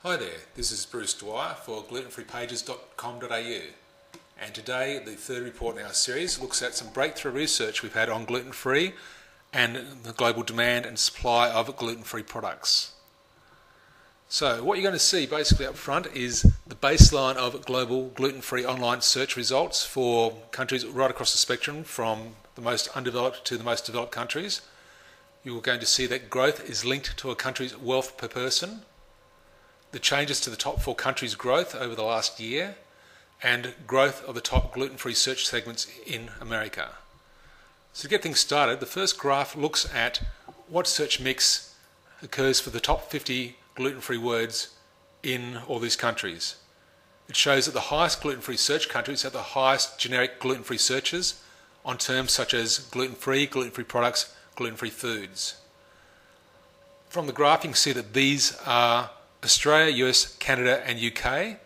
Hi there, this is Bruce Dwyer for glutenfreepages.com.au, and today the third report in our series looks at some breakthrough research we've had on gluten-free and the global demand and supply of gluten-free products. So what you're going to see basically up front is the baseline of global gluten-free online search results for countries right across the spectrum from the most undeveloped to the most developed countries. You're going to see that growth is linked to a country's wealth per person, the changes to the top 4 countries' growth over the last year, and growth of the top gluten-free search segments in America. So to get things started, the first graph looks at what search mix occurs for the top 50 gluten-free words in all these countries. It shows that the highest gluten-free search countries have the highest generic gluten-free searches on terms such as gluten-free, gluten-free products, gluten-free foods. From the graph you can see that these are Australia, US, Canada and UK,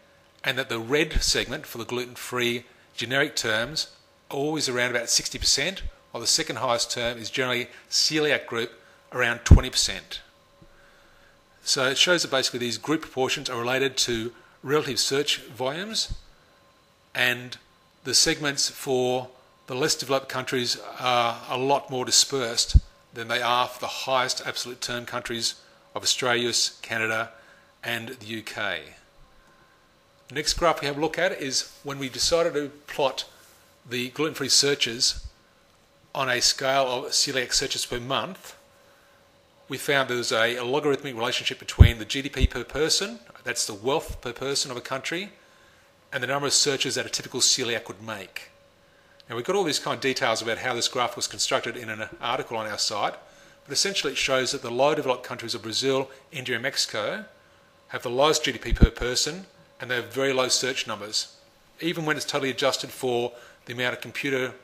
and that the red segment for the gluten-free generic terms are always around about 60%, while the second highest term is generally celiac group around 20%. So it shows that basically these group proportions are related to relative search volumes, and the segments for the less developed countries are a lot more dispersed than they are for the highest absolute term countries of Australia, US, Canada and the UK. The next graph we have a look at is when we decided to plot the gluten-free searches on a scale of celiac searches per month. We found there's a logarithmic relationship between the GDP per person, that's the wealth per person of a country, and the number of searches that a typical celiac would make. Now we've got all these kind of details about how this graph was constructed in an article on our site, but essentially it shows that the low developed countries of Brazil, India and Mexico have the lowest GDP per person, and they have very low search numbers, even when it's totally adjusted for the amount of computer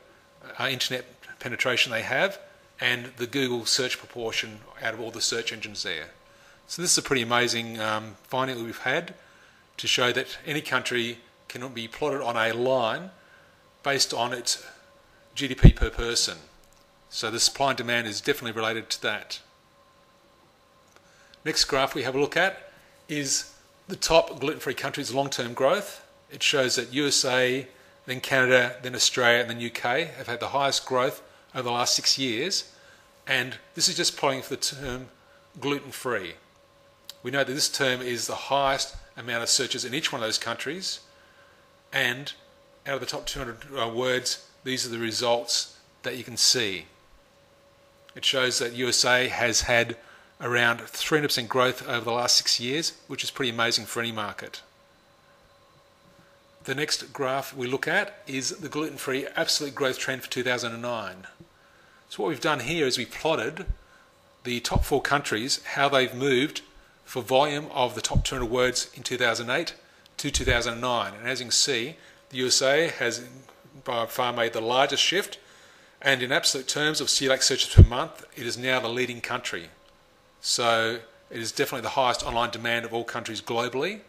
internet penetration they have and the Google search proportion out of all the search engines there. So this is a pretty amazing finding that we've had to show that any country cannot be plotted on a line based on its GDP per person. So the supply and demand is definitely related to that. Next graph we have a look at is the top gluten-free countries' long-term growth. It shows that USA, then Canada, then Australia and then UK have had the highest growth over the last 6 years, and this is just plotting for the term gluten-free. We know that this term is the highest amount of searches in each one of those countries, and out of the top 200 words, these are the results that you can see. It shows that USA has had around 300% growth over the last 6 years, which is pretty amazing for any market. The next graph we look at is the gluten-free absolute growth trend for 2009. So what we've done here is we plotted the top 4 countries, how they've moved for volume of the top 200 words in 2008 to 2009. And as you can see, the USA has by far made the largest shift, and in absolute terms of celiac searches per month, it is now the leading country. So it is definitely the highest online demand of all countries globally,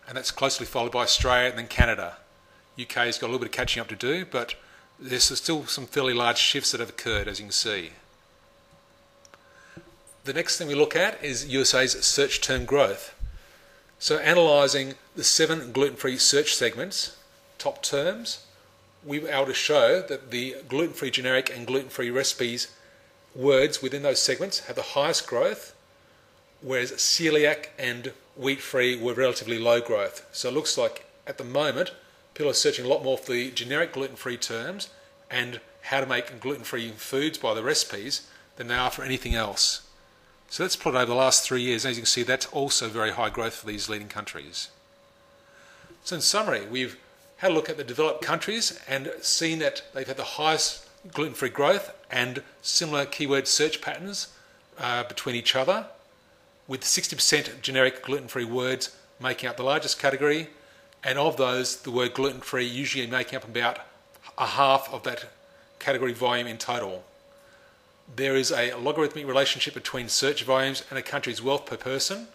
and that's closely followed by Australia and then Canada. UK's got a little bit of catching up to do, but there's still some fairly large shifts that have occurred, as you can see. The next thing we look at is USA's search term growth. So analysing the 7 gluten-free search segments, top terms, we were able to show that the gluten-free generic and gluten-free recipes words within those segments have the highest growth, whereas celiac and wheat-free were relatively low growth. So it looks like at the moment people are searching a lot more for the generic gluten-free terms and how to make gluten-free foods by the recipes than they are for anything else. So let's plot over the last 3 years. As you can see, that's also very high growth for these leading countries. So in summary, we've had a look at the developed countries and seen that they've had the highest gluten-free growth and similar keyword search patterns between each other, with 60% generic gluten-free words making up the largest category, and of those the word gluten-free usually making up about a half of that category volume in total. There is a logarithmic relationship between search volumes and a country's wealth per person,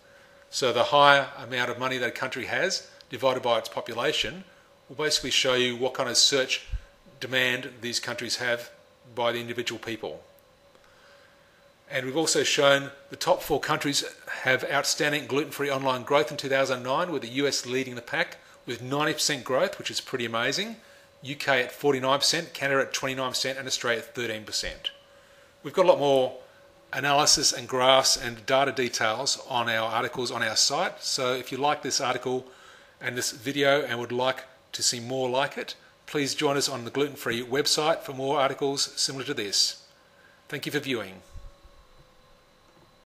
so the higher amount of money that a country has divided by its population will basically show you what kind of search demand these countries have by the individual people. And we've also shown the top 4 countries have outstanding gluten-free online growth in 2009, with the US leading the pack with 90% growth, which is pretty amazing, UK at 49%, Canada at 29%, and Australia at 13%. We've got a lot more analysis and graphs and data details on our articles on our site. So if you like this article and this video and would like to see more like it, please join us on the Gluten Free website for more articles similar to this. Thank you for viewing.